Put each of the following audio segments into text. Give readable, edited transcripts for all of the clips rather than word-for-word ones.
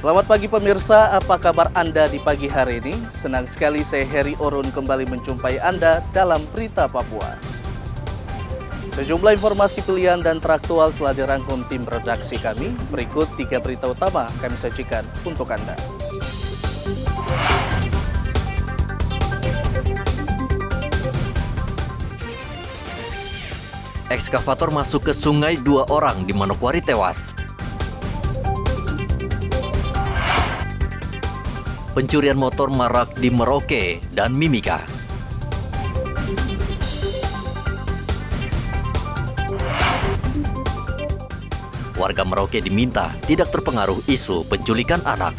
Selamat pagi pemirsa, apa kabar Anda di pagi hari ini? Senang sekali saya Heri Orun kembali menjumpai Anda dalam Berita Papua. Sejumlah informasi pilihan dan teraktual telah dirangkum tim redaksi kami. Berikut 3 berita utama kami sajikan untuk Anda. Ekskavator masuk ke sungai, 2 orang di Manokwari tewas. Pencurian motor marak di Merauke dan Mimika. Warga Merauke diminta tidak terpengaruh isu penculikan anak.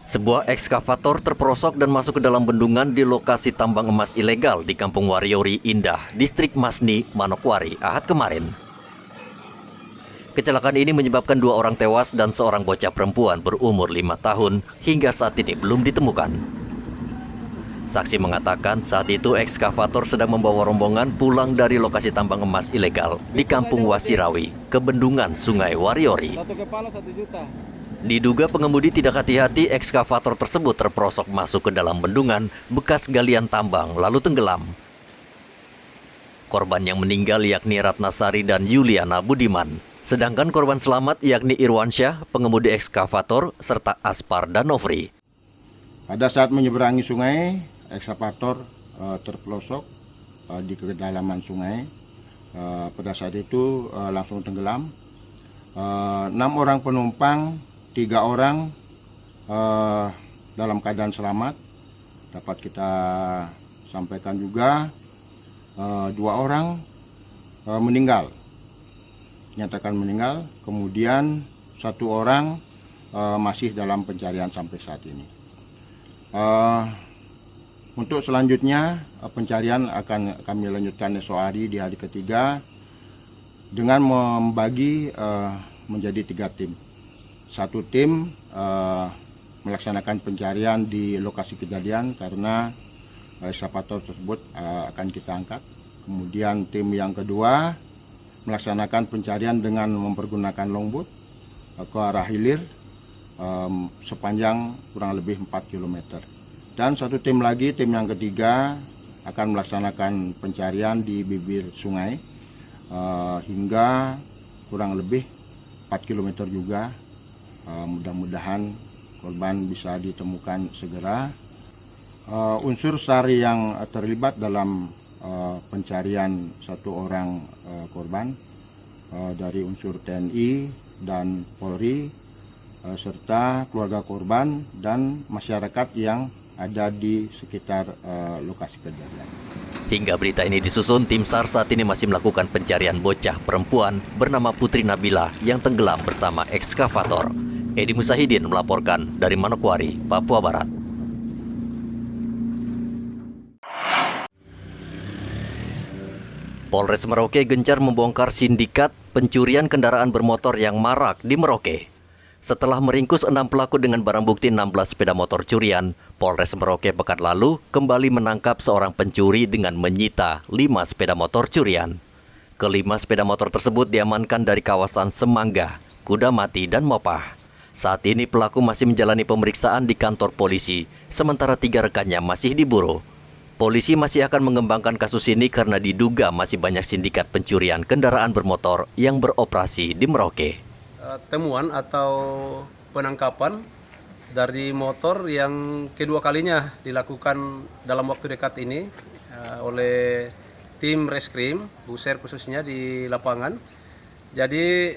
Sebuah ekskavator terperosok dan masuk ke dalam bendungan di lokasi tambang emas ilegal di Kampung Wariori Indah, Distrik Masni, Manokwari, Ahad kemarin. Kecelakaan ini menyebabkan 2 orang tewas dan seorang bocah perempuan berumur 5 tahun hingga saat ini belum ditemukan. Saksi mengatakan saat itu ekskavator sedang membawa rombongan pulang dari lokasi tambang emas ilegal di Kampung Wasirawi ke bendungan Sungai Wariori. 1 kepala 1 juta. Diduga pengemudi tidak hati-hati, ekskavator tersebut terperosok masuk ke dalam bendungan bekas galian tambang lalu tenggelam. Korban yang meninggal yakni Ratnasari dan Yuliana Budiman. Sedangkan korban selamat yakni Irwansyah, pengemudi ekskavator, serta Aspar dan Nofri. Pada saat menyeberangi sungai, ekskavator terpelosok di kedalaman sungai. Pada saat itu langsung tenggelam. 6 orang penumpang, 3 orang dalam keadaan selamat. Dapat kita sampaikan juga 2 orang meninggal, nyatakan meninggal. Kemudian 1 orang masih dalam pencarian sampai saat ini. Untuk selanjutnya pencarian akan kami lanjutkan esok hari di hari ketiga dengan membagi menjadi 3 tim. 1 tim melaksanakan pencarian di lokasi kejadian karena ekskavator tersebut akan kita angkat. Kemudian tim yang kedua melaksanakan pencarian dengan mempergunakan longboat ke arah hilir sepanjang kurang lebih 4 km. Dan 1 tim lagi, tim yang ketiga akan melaksanakan pencarian di bibir sungai hingga kurang lebih 4 km juga. Mudah-mudahan korban bisa ditemukan segera. Unsur SAR yang terlibat dalam pencarian 1 orang korban dari unsur TNI dan Polri serta keluarga korban dan masyarakat yang ada di sekitar lokasi kejadian. Hingga berita ini disusun, tim SAR saat ini masih melakukan pencarian bocah perempuan bernama Putri Nabila yang tenggelam bersama ekskavator. Edi Musahidin melaporkan dari Manokwari, Papua Barat. Polres Merauke gencar membongkar sindikat pencurian kendaraan bermotor yang marak di Merauke. Setelah meringkus 6 pelaku dengan barang bukti 16 sepeda motor curian, Polres Merauke pekan lalu kembali menangkap seorang pencuri dengan menyita 5 sepeda motor curian. Kelima sepeda motor tersebut diamankan dari kawasan Semangga, Kudamati, dan Mopah. Saat ini pelaku masih menjalani pemeriksaan di kantor polisi, sementara 3 rekannya masih diburu. Polisi masih akan mengembangkan kasus ini karena diduga masih banyak sindikat pencurian kendaraan bermotor yang beroperasi di Merauke. Temuan atau penangkapan dari motor yang kedua kalinya dilakukan dalam waktu dekat ini oleh tim reskrim, Buser khususnya di lapangan. Jadi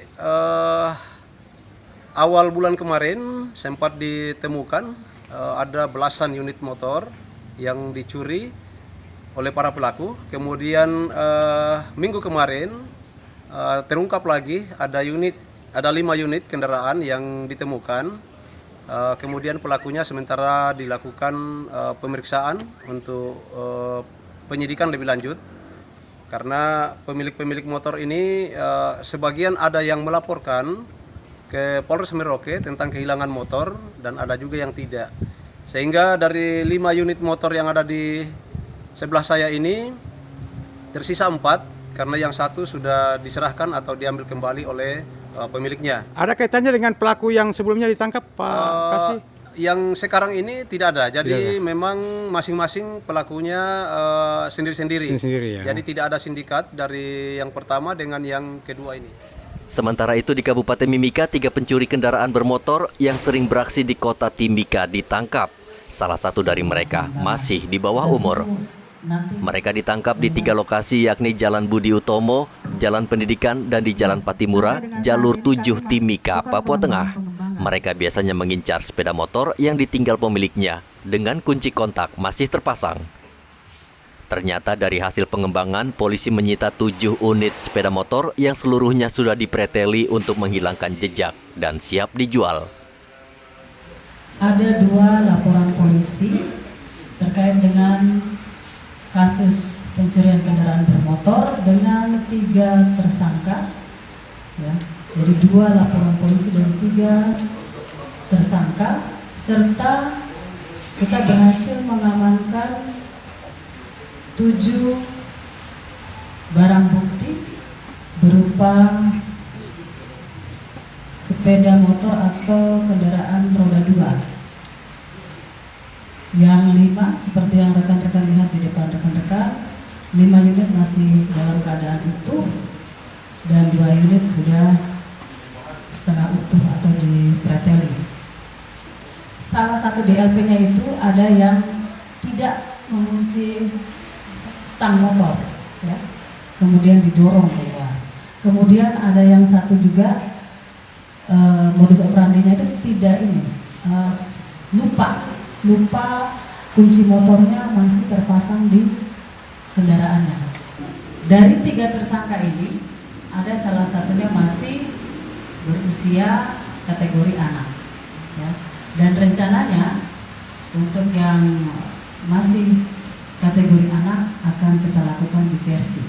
awal bulan kemarin sempat ditemukan ada belasan unit motor yang dicuri oleh para pelaku. Kemudian minggu kemarin terungkap lagi ada 5 unit kendaraan yang ditemukan. Kemudian pelakunya sementara dilakukan pemeriksaan untuk penyidikan lebih lanjut. Karena pemilik motor ini sebagian ada yang melaporkan ke Polres Merauke tentang kehilangan motor dan ada juga yang tidak. Sehingga dari 5 unit motor yang ada di sebelah saya ini tersisa 4 karena yang satu sudah diserahkan atau diambil kembali oleh pemiliknya. Ada kaitannya dengan pelaku yang sebelumnya ditangkap, Pak Kasih? Yang sekarang ini tidak ada. Jadi memang masing-masing pelakunya sendiri-sendiri. Sendiri, ya. Jadi tidak ada sindikat dari yang pertama dengan yang kedua ini. Sementara itu di Kabupaten Mimika, 3 pencuri kendaraan bermotor yang sering beraksi di kota Timika ditangkap. Salah satu dari mereka masih di bawah umur. Mereka ditangkap di 3 lokasi yakni Jalan Budi Utomo, Jalan Pendidikan, dan di Jalan Patimura, Jalur 7 Timika, Papua Tengah. Mereka biasanya mengincar sepeda motor yang ditinggal pemiliknya dengan kunci kontak masih terpasang. Ternyata dari hasil pengembangan, polisi menyita 7 unit sepeda motor yang seluruhnya sudah dipreteli untuk menghilangkan jejak dan siap dijual. Ada 2 laporan polisi terkait dengan kasus pencurian kendaraan bermotor dengan 3 tersangka. Ya. Jadi 2 laporan polisi dan 3 tersangka, serta kita berhasil mengamankan 7 barang bukti berupa sepeda motor atau kendaraan roda 2. Yang 5 seperti yang rekan-rekan lihat di depan rekan-rekan, 5 unit masih dalam keadaan utuh dan 2 unit sudah setengah utuh atau dipreteli. Salah satu DLP-nya itu ada yang tidak mengunci stang motor, ya, kemudian didorong keluar. Kemudian ada yang satu juga modus operandinya itu tidak lupa kunci motornya masih terpasang di kendaraannya. Dari 3 tersangka ini ada salah satunya masih berusia kategori anak, ya. Dan rencananya untuk yang masih kategori anak akan kita lakukan diversi.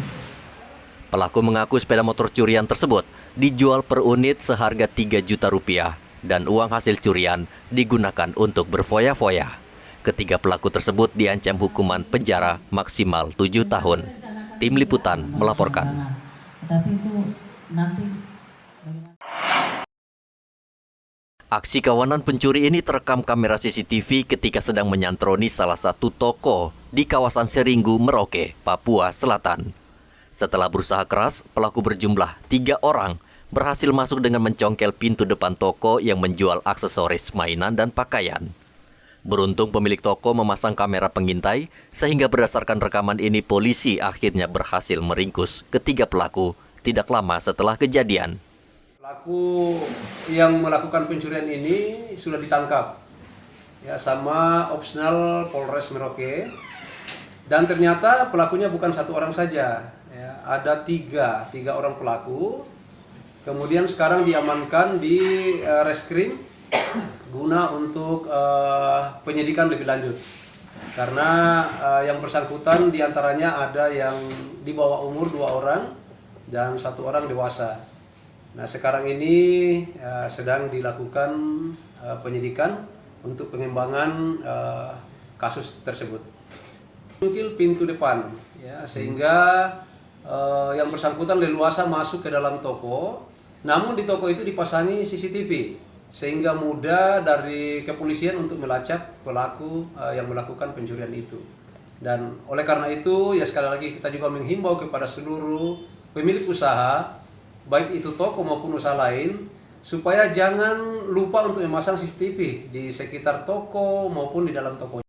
Pelaku mengaku sepeda motor curian tersebut dijual per unit seharga 3 juta rupiah dan uang hasil curian digunakan untuk berfoya-foya. Ketiga pelaku tersebut diancam hukuman penjara maksimal 7 tahun. Tim Liputan melaporkan. Tapi itu nanti Aksi kawanan pencuri ini terekam kamera CCTV ketika sedang menyantroni salah satu toko di kawasan Seringgu, Merauke, Papua Selatan. Setelah berusaha keras, pelaku berjumlah 3 orang berhasil masuk dengan mencongkel pintu depan toko yang menjual aksesoris mainan dan pakaian. Beruntung pemilik toko memasang kamera pengintai, sehingga berdasarkan rekaman ini polisi akhirnya berhasil meringkus ketiga pelaku tidak lama setelah kejadian. Pelaku yang melakukan pencurian ini sudah ditangkap ya sama opsional Polres Merauke, dan ternyata pelakunya bukan 1 orang saja, ya, ada 3 orang pelaku. Kemudian sekarang diamankan di Reskrim guna untuk penyidikan lebih lanjut, karena yang bersangkutan diantaranya ada yang di bawah umur 2 orang dan 1 orang dewasa. Nah, sekarang ini sedang dilakukan penyidikan untuk pengembangan kasus tersebut. Mungkin pintu depan, ya, sehingga yang bersangkutan leluasa masuk ke dalam toko. Namun di toko itu dipasangi CCTV, sehingga mudah dari kepolisian untuk melacak pelaku yang melakukan pencurian itu. Dan oleh karena itu, ya sekali lagi kita juga menghimbau kepada seluruh pemilik usaha, baik itu toko maupun usaha lain, supaya jangan lupa untuk memasang CCTV di sekitar toko maupun di dalam toko.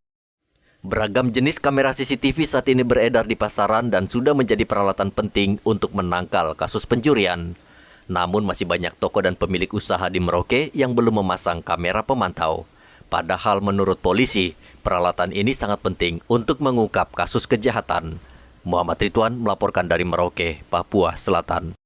Beragam jenis kamera CCTV saat ini beredar di pasaran dan sudah menjadi peralatan penting untuk menangkal kasus pencurian. Namun masih banyak toko dan pemilik usaha di Merauke yang belum memasang kamera pemantau. Padahal menurut polisi, peralatan ini sangat penting untuk mengungkap kasus kejahatan. Muhammad Ridwan melaporkan dari Merauke, Papua Selatan.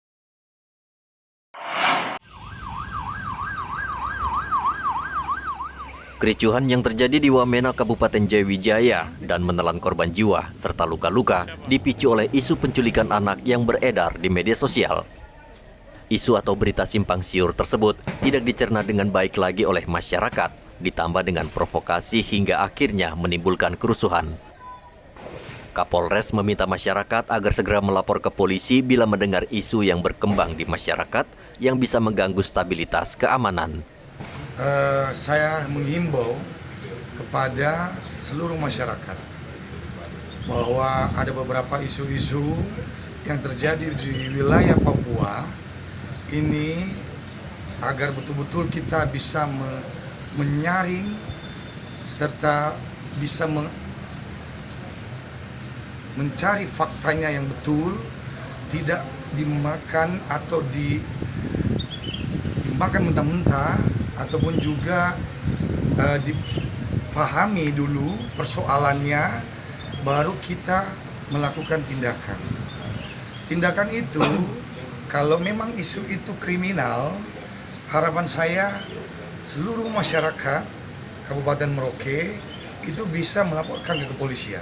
Kericuhan yang terjadi di Wamena, Kabupaten Jayawijaya dan menelan korban jiwa serta luka-luka dipicu oleh isu penculikan anak yang beredar di media sosial. Isu atau berita simpang siur tersebut tidak dicerna dengan baik lagi oleh masyarakat, ditambah dengan provokasi hingga akhirnya menimbulkan kerusuhan. Kapolres meminta masyarakat agar segera melapor ke polisi bila mendengar isu yang berkembang di masyarakat yang bisa mengganggu stabilitas keamanan. Saya menghimbau kepada seluruh masyarakat bahwa ada beberapa isu-isu yang terjadi di wilayah Papua ini agar betul-betul kita bisa menyaring serta bisa mencari faktanya yang betul, tidak dimakan atau dimakan mentah-mentah, ataupun juga dipahami dulu persoalannya, baru kita melakukan tindakan. Tindakan itu, kalau memang isu itu kriminal, harapan saya seluruh masyarakat Kabupaten Merauke itu bisa melaporkan ke kepolisian.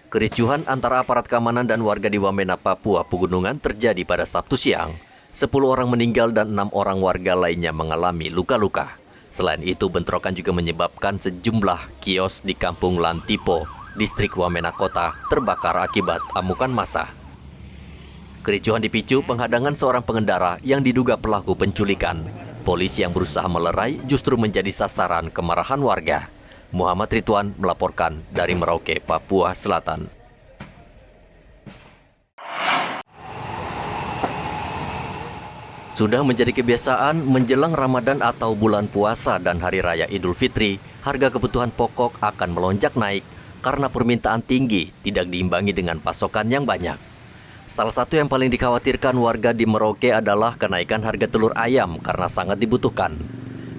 Kericuhan antara aparat keamanan dan warga di Wamena, Papua Pegunungan terjadi pada Sabtu siang. 10 orang meninggal dan 6 orang warga lainnya mengalami luka-luka. Selain itu, bentrokan juga menyebabkan sejumlah kios di Kampung Lantipo, distrik Wamena Kota, terbakar akibat amukan massa. Kericuhan dipicu penghadangan seorang pengendara yang diduga pelaku penculikan. Polisi yang berusaha melerai justru menjadi sasaran kemarahan warga. Muhammad Ridwan melaporkan dari Merauke, Papua Selatan. Sudah menjadi kebiasaan menjelang Ramadan atau bulan puasa dan Hari Raya Idul Fitri, harga kebutuhan pokok akan melonjak naik karena permintaan tinggi tidak diimbangi dengan pasokan yang banyak. Salah satu yang paling dikhawatirkan warga di Merauke adalah kenaikan harga telur ayam karena sangat dibutuhkan.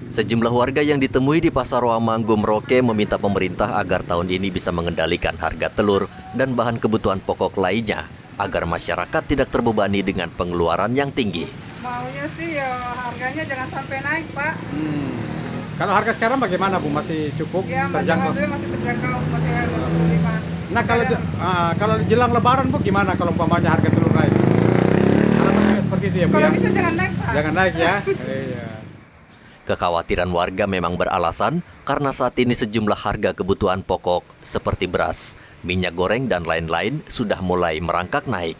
Sejumlah warga yang ditemui di Pasar Wamanggo Merauke meminta pemerintah agar tahun ini bisa mengendalikan harga telur dan bahan kebutuhan pokok lainnya agar masyarakat tidak terbebani dengan pengeluaran yang tinggi. Maunya sih ya harganya jangan sampai naik, Pak. Kalau harga sekarang bagaimana, Bu? Masih cukup Ya, terjangkau? masih terjangkau, masih harga 25. Nah, kalau jelang Lebaran, Bu, gimana kalau umpamanya harga telur naik? Harapannya seperti itu ya, Bu? Kalau Ya? bisa jangan naik, Pak. Jangan naik ya. Iya. Kekhawatiran warga memang beralasan karena saat ini sejumlah harga kebutuhan pokok seperti beras, minyak goreng, dan lain-lain sudah mulai merangkak naik.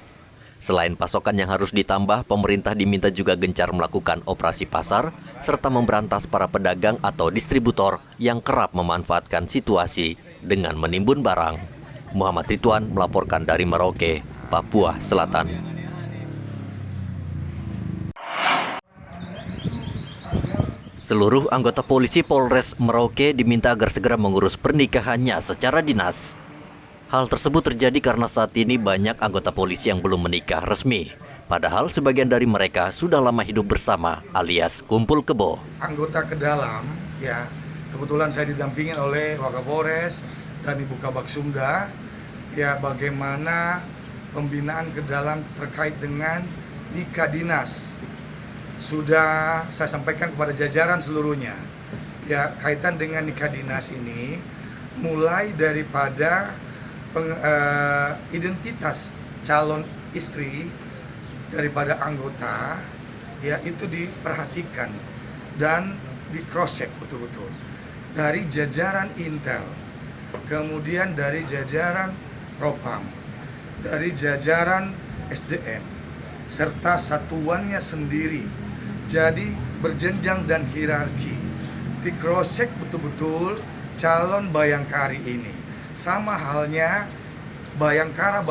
Selain pasokan yang harus ditambah, pemerintah diminta juga gencar melakukan operasi pasar serta memberantas para pedagang atau distributor yang kerap memanfaatkan situasi dengan menimbun barang. Muhammad Ridwan melaporkan dari Merauke, Papua Selatan. Seluruh anggota polisi Polres Merauke diminta agar segera mengurus pernikahannya secara dinas. Hal tersebut terjadi karena saat ini banyak anggota polisi yang belum menikah resmi. Padahal sebagian dari mereka sudah lama hidup bersama alias kumpul kebo. Anggota ke dalam, ya kebetulan saya didampingin oleh Wakapolres dan Ibu Kabak Sumda, ya bagaimana pembinaan ke dalam terkait dengan nikah dinas. Sudah saya sampaikan kepada jajaran seluruhnya, ya kaitan dengan nikah dinas ini, mulai daripada identitas calon istri daripada anggota, ya itu diperhatikan dan di cross check betul-betul dari jajaran Intel, kemudian dari jajaran Propam, dari jajaran SDM, serta satuannya sendiri. Jadi berjenjang dan hierarki, di cross check betul-betul calon bayangkari ini. Sama halnya bayangkara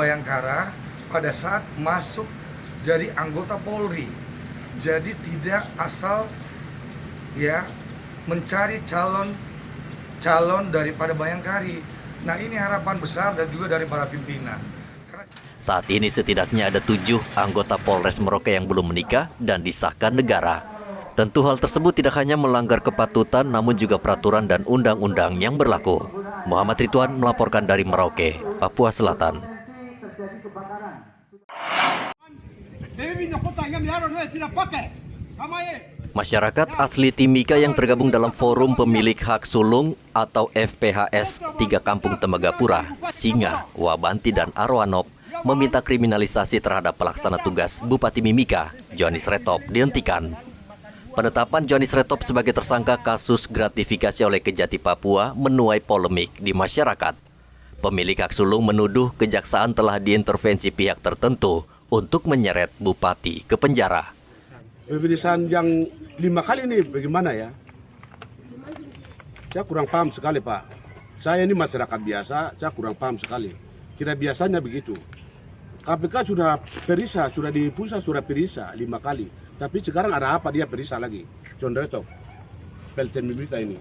pada saat masuk jadi anggota Polri. Jadi tidak asal ya mencari calon daripada bayangkari. Nah, ini harapan besar dan juga dari para pimpinan. Saat ini setidaknya ada 7 anggota Polres Merauke yang belum menikah dan disahkan negara. Tentu hal tersebut tidak hanya melanggar kepatutan namun juga peraturan dan undang-undang yang berlaku. Muhammad Ridwan melaporkan dari Merauke, Papua Selatan. Masyarakat asli Timika yang tergabung dalam Forum Pemilik Hak Sulung atau FPHS 3 Kampung Tembagapura, Singa, Wabanti, dan Arwanop meminta kriminalisasi terhadap pelaksana tugas Bupati Mimika Johannes Retop dihentikan. Penetapan Johannes Retop sebagai tersangka kasus gratifikasi oleh Kejati Papua menuai polemik di masyarakat. Pemilik hak sulung menuduh kejaksaan telah diintervensi pihak tertentu untuk menyeret Bupati ke penjara. Pemeriksaan yang 5 kali ini bagaimana ya? Saya kurang paham sekali, Pak. Saya ini masyarakat biasa, saya kurang paham sekali. Kira biasanya begitu. KPK sudah periksa, sudah di pusat sudah periksa 5 kali. Tapi sekarang ada apa dia periksa lagi? Johannes Retop, Pelten Mimika ini.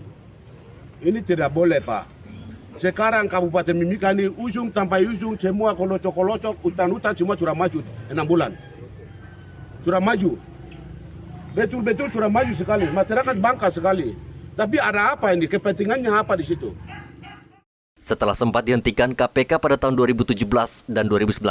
Ini tidak boleh, Pak. Sekarang Kabupaten Mimika ini ujung sampai ujung semua kolocok-kolocok, hutan-hutan semua sudah maju 6 bulan. Sudah maju. Betul-betul sudah maju sekali. Masyarakat bangga sekali. Tapi ada apa ini? Kepentingannya apa di situ? Setelah sempat dihentikan KPK pada tahun 2017 dan 2019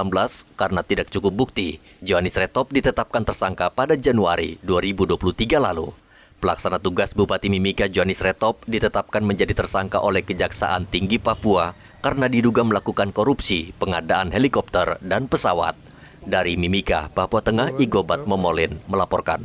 karena tidak cukup bukti, Johannes Retop ditetapkan tersangka pada Januari 2023 lalu. Pelaksana tugas Bupati Mimika Johannes Retop ditetapkan menjadi tersangka oleh Kejaksaan Tinggi Papua karena diduga melakukan korupsi pengadaan helikopter dan pesawat. Dari Mimika, Papua Tengah, Igobat Momolin melaporkan.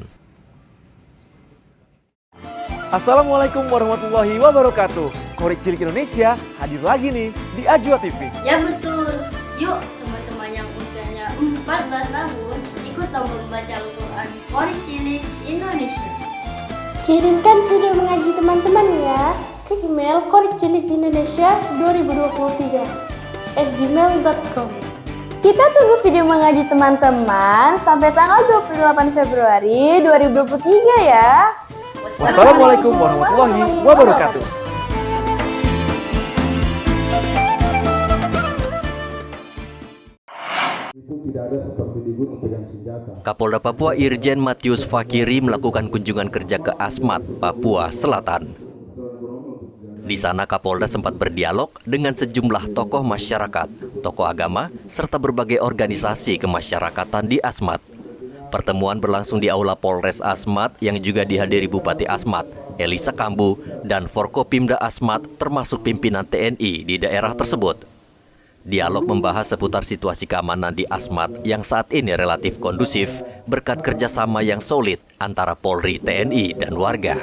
Assalamualaikum warahmatullahi wabarakatuh. Korek Cilik Indonesia hadir lagi nih di Ajwa TV. Ya betul. Yuk teman-teman yang usianya 14 tahun ikut lomba membaca Al-Quran Korek Cilik Indonesia. Kirimkan video mengaji teman-teman ya ke email korekcilik2023@gmail.com. Kita tunggu video mengaji teman-teman sampai tanggal 28 Februari 2023 ya. Wassalamualaikum warahmatullahi wabarakatuh. Kapolda Papua Irjen Matius Fakiri melakukan kunjungan kerja ke Asmat, Papua Selatan. Di sana Kapolda sempat berdialog dengan sejumlah tokoh masyarakat, tokoh agama, serta berbagai organisasi kemasyarakatan di Asmat. Pertemuan berlangsung di Aula Polres Asmat yang juga dihadiri Bupati Asmat, Elisa Kambu, dan Forkopimda Asmat termasuk pimpinan TNI di daerah tersebut. Dialog membahas seputar situasi keamanan di Asmat yang saat ini relatif kondusif berkat kerjasama yang solid antara Polri, TNI, dan warga.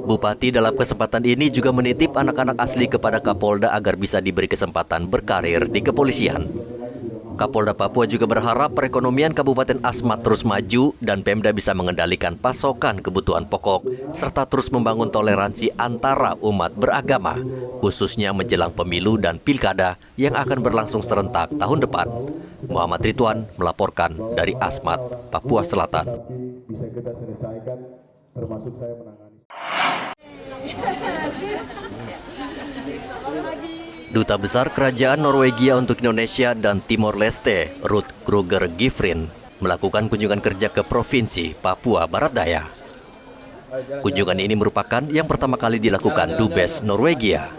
Bupati dalam kesempatan ini juga menitip anak-anak asli kepada Kapolda agar bisa diberi kesempatan berkarir di kepolisian. Kapolda Papua juga berharap perekonomian Kabupaten Asmat terus maju dan Pemda bisa mengendalikan pasokan kebutuhan pokok serta terus membangun toleransi antara umat beragama, khususnya menjelang pemilu dan pilkada yang akan berlangsung serentak tahun depan. Muhammad Ridwan melaporkan dari Asmat, Papua Selatan. Bisa kita selesaikan, termasuk saya menangani. Duta Besar Kerajaan Norwegia untuk Indonesia dan Timor Leste, Ruth Kruger Gifrin, melakukan kunjungan kerja ke Provinsi Papua Barat Daya. Kunjungan ini merupakan yang pertama kali dilakukan Dubes Norwegia.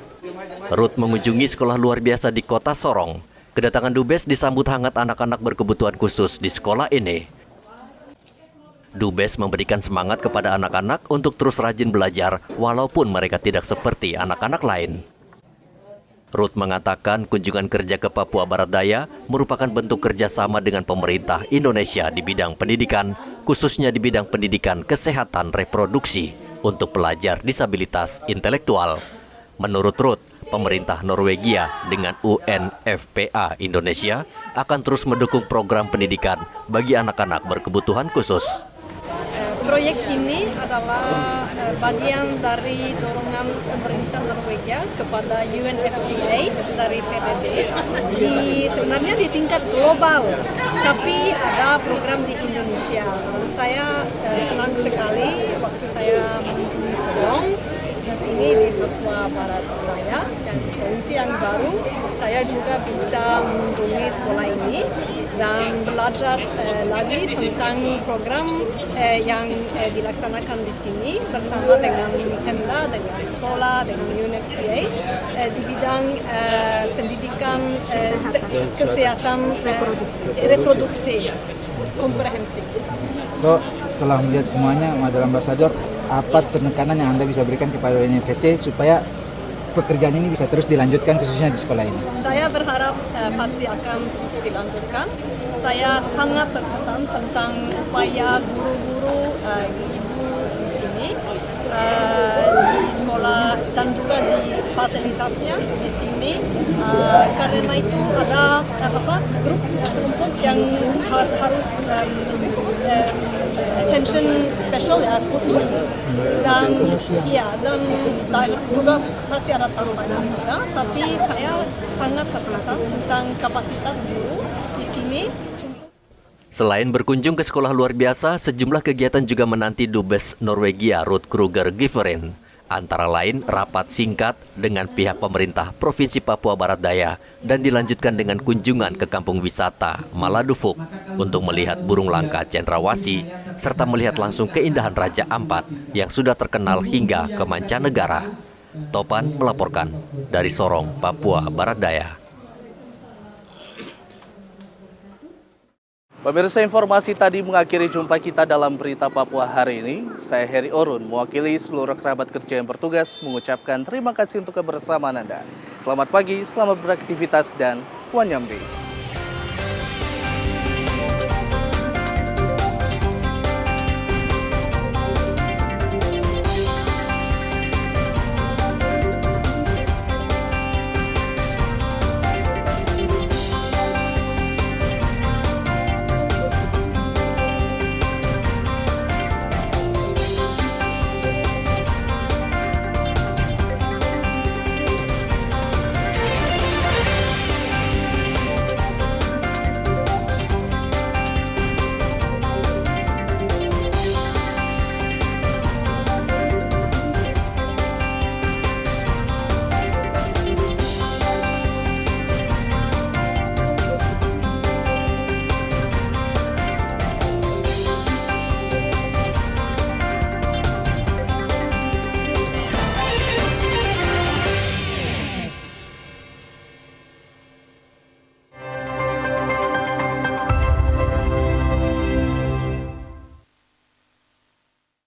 Ruth mengunjungi sekolah luar biasa di kota Sorong. Kedatangan Dubes disambut hangat anak-anak berkebutuhan khusus di sekolah ini. Dubes memberikan semangat kepada anak-anak untuk terus rajin belajar walaupun mereka tidak seperti anak-anak lain. Ruth mengatakan kunjungan kerja ke Papua Barat Daya merupakan bentuk kerjasama dengan pemerintah Indonesia di bidang pendidikan, khususnya di bidang pendidikan kesehatan reproduksi untuk pelajar disabilitas intelektual. Menurut Ruth, pemerintah Norwegia dengan UNFPA Indonesia akan terus mendukung program pendidikan bagi anak-anak berkebutuhan khusus. Proyek ini adalah bagian dari dorongan pemerintah Norwegia kepada UNFPA dari PBB sebenarnya di tingkat global, tapi ada program di Indonesia. Saya senang sekali waktu saya mengunjungi Sorong di sini di Papua Barat Daya dan di provinsi yang baru, saya juga bisa mengunjungi sekolah ini dan belajar lagi tentang program yang dilaksanakan di sini bersama dengan Pemda, dengan sekolah, dengan UNFPA di bidang pendidikan kesehatan reproduksi komprehensif. So, setelah melihat semuanya, Madam Ambasador, apa penekanan yang Anda bisa berikan kepada UNFPA supaya pekerjaan ini bisa terus dilanjutkan khususnya di sekolah ini? Saya berharap pasti akan terus dilanjutkan. Saya sangat terkesan tentang upaya guru-guru, ibu di sini, di sekolah dan juga di fasilitasnya di sini. Karena itu ada grup kelompok yang harus attention special ya, khusus, dan juga pasti ada tantangan juga, tapi saya sangat terkesan tentang kapasitas guru di sini. Selain berkunjung ke sekolah luar biasa, sejumlah kegiatan juga menanti Dubes Norwegia Ruud Kruger Giverin. Antara lain rapat singkat dengan pihak pemerintah Provinsi Papua Barat Daya dan dilanjutkan dengan kunjungan ke kampung wisata Maladufuk untuk melihat burung langka cendrawasih serta melihat langsung keindahan Raja Ampat yang sudah terkenal hingga ke mancanegara. Topan melaporkan dari Sorong, Papua Barat Daya. Pemirsa, informasi tadi mengakhiri jumpa kita dalam Berita Papua hari ini. Saya Heri Orun, mewakili seluruh kerabat kerja yang bertugas, mengucapkan terima kasih untuk kebersamaan Anda. Selamat pagi, selamat beraktivitas, dan Wan Nyambi.